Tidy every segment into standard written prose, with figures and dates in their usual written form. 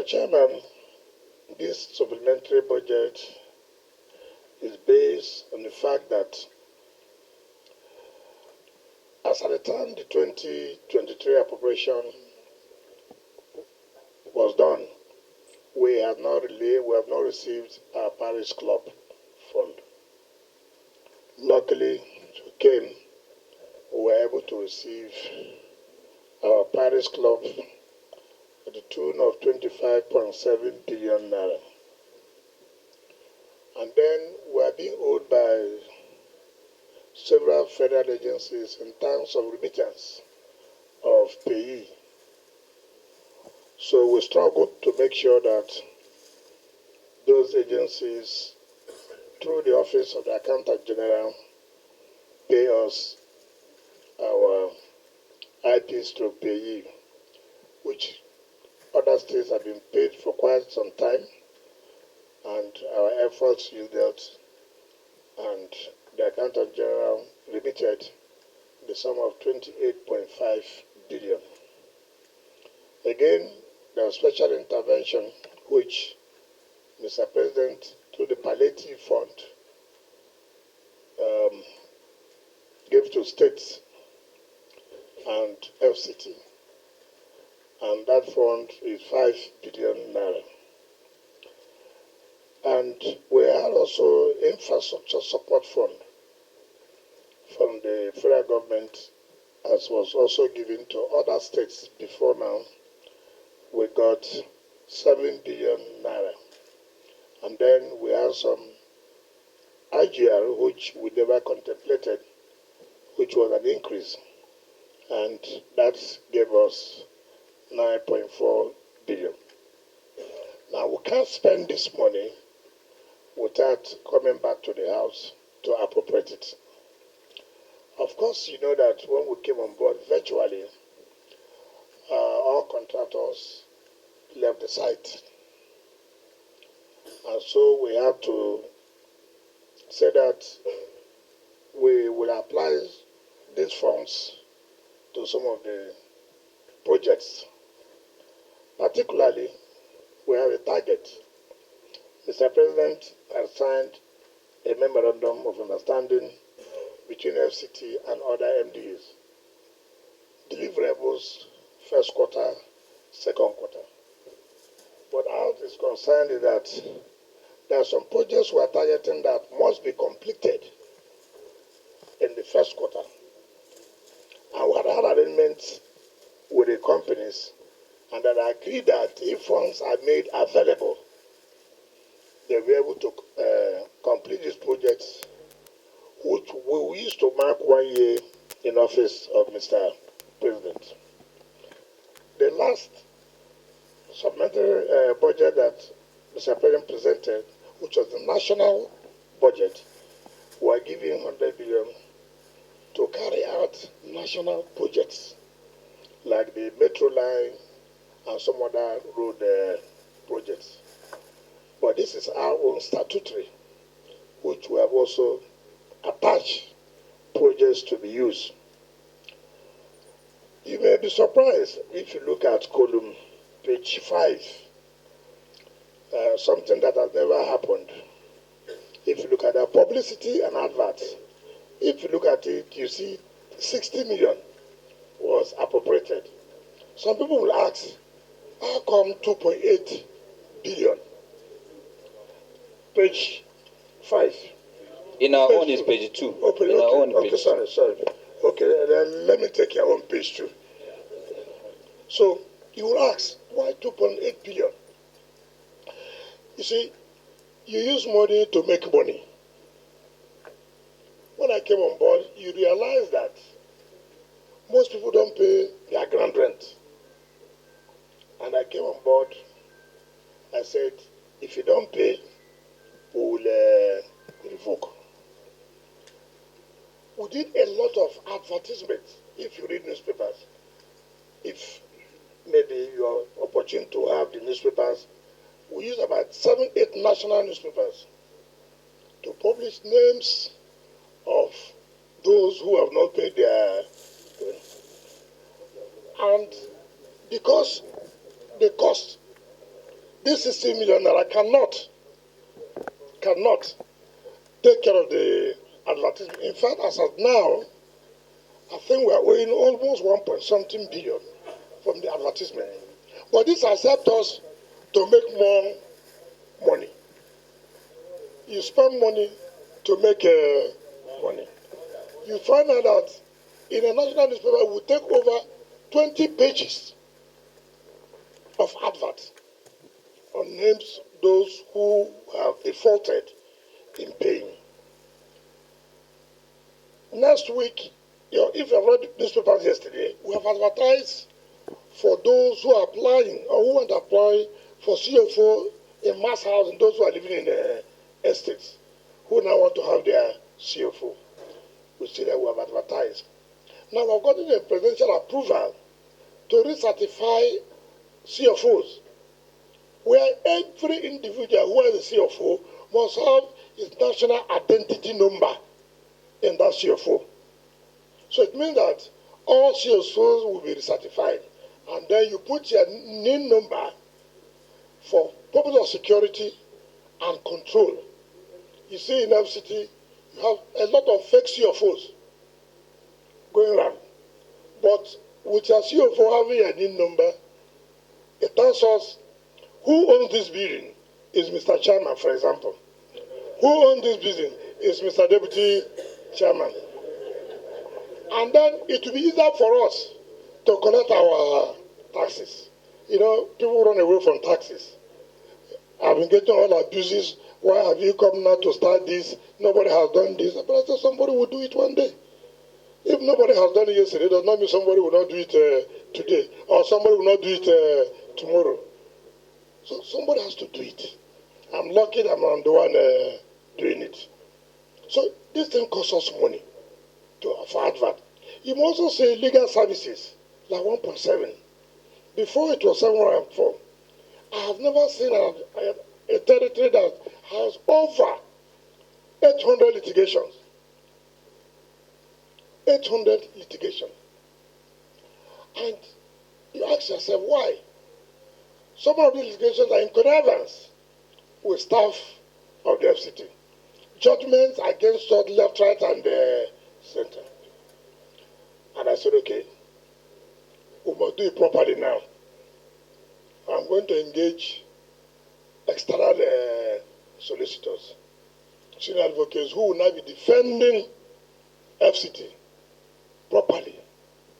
Chairman, this supplementary budget is based on the fact that as at the time the 2023 appropriation was done, we have not received our parish club fund. Luckily, we were able to receive our parish club at the tune of 25.7 billion naira. And then we are being owed by several federal agencies in terms of remittance of payee. So we struggled to make sure that those agencies, through the Office of the Accountant General, pay us our IP/payee, which other states have been paid for quite some time, and our efforts yielded, and the Accountant General remitted the sum of 28.5 billion. Again, there was special intervention which Mr. President, through the palliative fund, gave to states and FCT, and that fund is 5 billion naira. And we had also infrastructure support fund from the federal government, as was also given to other states before now. We got 7 billion naira. And then we have some IGR, which we never contemplated, which was an increase. And that gave us 9.4 billion. Now, we can't spend this money without coming back to the House to appropriate it. Of course, you know that when we came on board, virtually all contractors left the site. And so we have to say that we will apply these funds to some of the projects. Particularly, we have a target. Mr. President has signed a memorandum of understanding between FCT and other MDs. Deliverables, first quarter, second quarter. But how it is concerned is that there are some projects we are targeting that must be completed in the first quarter. And we had arrangements with the companies, and that agreed that if funds are made available, they'll be able to complete these projects, which we used to mark 1 year in office of Mr. President. The last supplementary budget that Mr. President presented, which was the national budget, we are giving 100 billion to carry out national projects like the metro line and some other road projects. But this is our own statutory, which we have also attached projects to be used. You may be surprised if you look at column page 5, something that has never happened. If you look at the publicity and adverts, if you look at it, you see 60 million was appropriated. Some people will ask, how come 2.8 billion? Page 5. In our own is page 2. Okay, sorry. Okay, then let me take your own page 2. So you will ask, why 2.8 billion? You see, you use money to make money. When I came on board, you realize that most people don't pay their ground rent. And I came on board, I said, if you don't pay, we will revoke. We did a lot of advertisements, if you read newspapers. If maybe you are opportune to have the newspapers, we use about 7, 8 national newspapers to publish names of those who have not paid their. And because the cost this 60 million naira cannot take care of the advertisement. In fact, as of now, I think we are owing almost 1.something billion from the advertisement. But this has helped us to make more money. You spend money to make money. You find out that in a national newspaper, we take over 20 pages of adverts on names those who have defaulted in paying. Next week, if you read newspapers yesterday, we have advertised for those who are applying or who want to apply for CFO in mass house and those who are living in estates who now want to have their CFO. We see that we have advertised. Now we've gotten a presidential approval to recertify CFOs, where every individual who has a CFO must have his national identity number in that CFO. So it means that all CFOs will be recertified, and then you put your NIN number for purpose of security and control. You see in FCT, you have a lot of fake CFOs going around. But with your CFO having a NIN number, it tells us who owns this building is Mr. Chairman, for example. Who owns this building is Mr. Deputy Chairman. And then it will be easier for us to collect our taxes. You know, people run away from taxes. I've been getting all abuses. Why have you come now to start this? Nobody has done this. But I said somebody will do it one day. If nobody has done it yesterday, it does not mean somebody will not do it today. Or somebody will not do it tomorrow. So somebody has to do it. I'm lucky that I'm the one doing it. So this thing costs us money for advert. You must also say legal services, like 1.7. Before it was 704. I have never seen a territory that has over 800 litigations. 800 litigations. And you ask yourself, why? Some of these litigations are in connivance with staff of the FCT. Judgments against us left, right, and center. And I said, okay, we must do it properly now. I'm going to engage external solicitors, senior advocates who will now be defending FCT properly,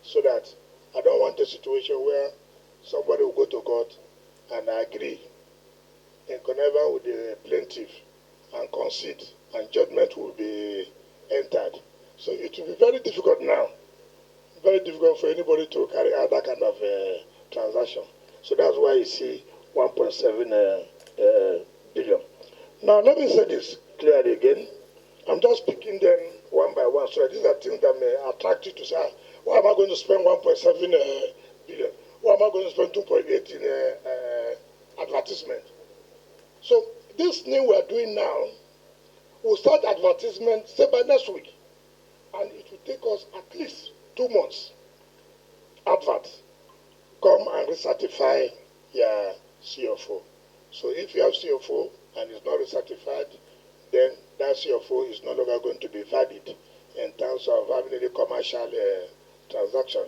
so that I don't want a situation where somebody will go to court and agree in connivance with the plaintiff and concede, and judgment will be entered. So it will be very difficult now, very difficult for anybody to carry out that kind of transaction. So that's why you see 1.7 billion. Now let me say this clearly again. I'm just picking them one by one. So these are things that may attract you to say, why am I going to spend 1.7 billion? Why am I going to spend 2.8 in advertisement? So this thing we are doing now, we'll start advertisement, say by next week. And it will take us at least 2 months. Advert. Come and recertify your CFO. So if you have CFO and it's not recertified, then that CFO is no longer going to be valid in terms of having any commercial transaction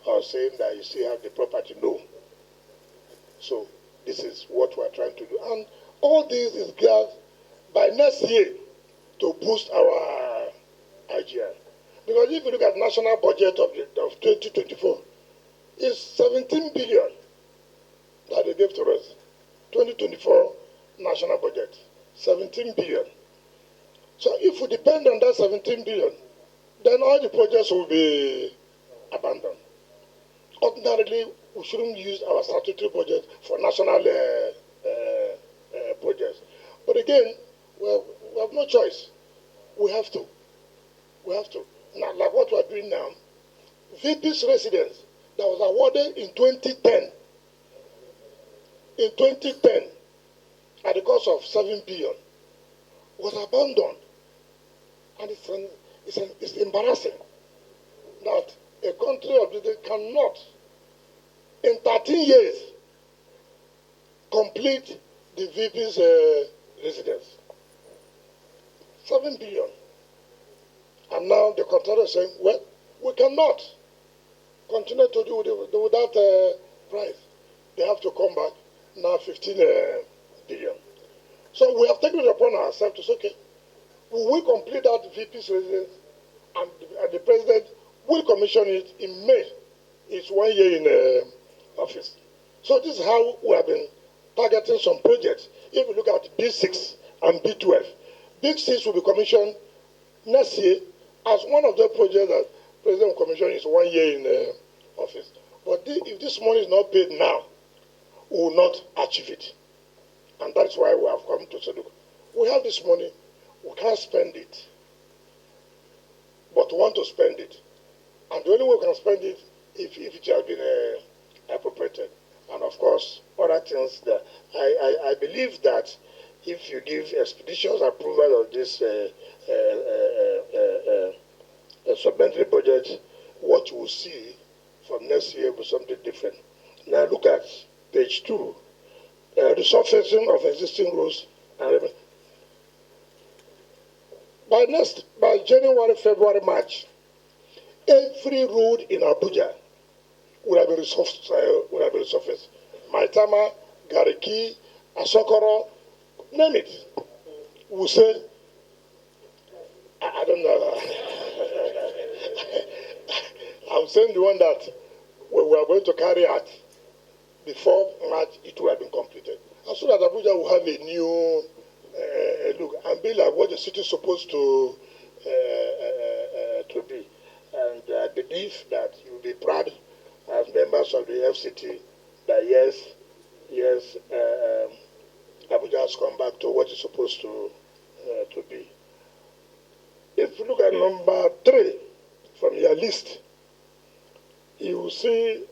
or saying that you still have the property. No. So this is what we're trying to do. And all this is geared by next year to boost our IGR. Because if you look at national budget of 2024, it's 17 billion that they gave to us. 2024 national budget, 17 billion. So if we depend on that 17 billion, then all the projects will be abandoned. Ordinarily, we shouldn't use our statutory budget for national projects. But again, we have no choice. We have to. We have to. Now, like what we are doing now, VP's residence that was awarded in 2010, at the cost of 7 billion, was abandoned. And it's embarrassing that a country of this cannot, in 13 years, complete the VP's residence. 7 billion. And now the contractor is saying, well, we cannot continue to do with that price. They have to come back now 15 billion. So we have taken it upon ourselves to say, okay, we will complete that VP's residence and the president will commission it in May. It's 1 year in office. So this is how we have been targeting some projects. If you look at B6 and B12, B6 will be commissioned next year as one of the projects that President will commission is 1 year in office. But if this money is not paid now, we will not achieve it. And that's why we have come to say, look, we have this money, we can't spend it, but we want to spend it. And the only way we can spend it if it has been appropriated. And of course, other things that I believe that if you give expeditious approval of this supplementary budget, what you will see from next year will be something different. Now look at page 2, resurfacing of existing roads and by January, February, March, every road in Abuja would have been resurfaced. Maitama, Gariki, Asokoro, name it. We say, I don't know. I'm saying the one that we are going to carry out before March, it will have been completed. And so that Abuja will have a new look and be like what the city is supposed to be. And I believe that you'll be proud as members of the FCT that yes, Abuja has come back to what it's supposed to be. If you look at number 3 from your list, you will see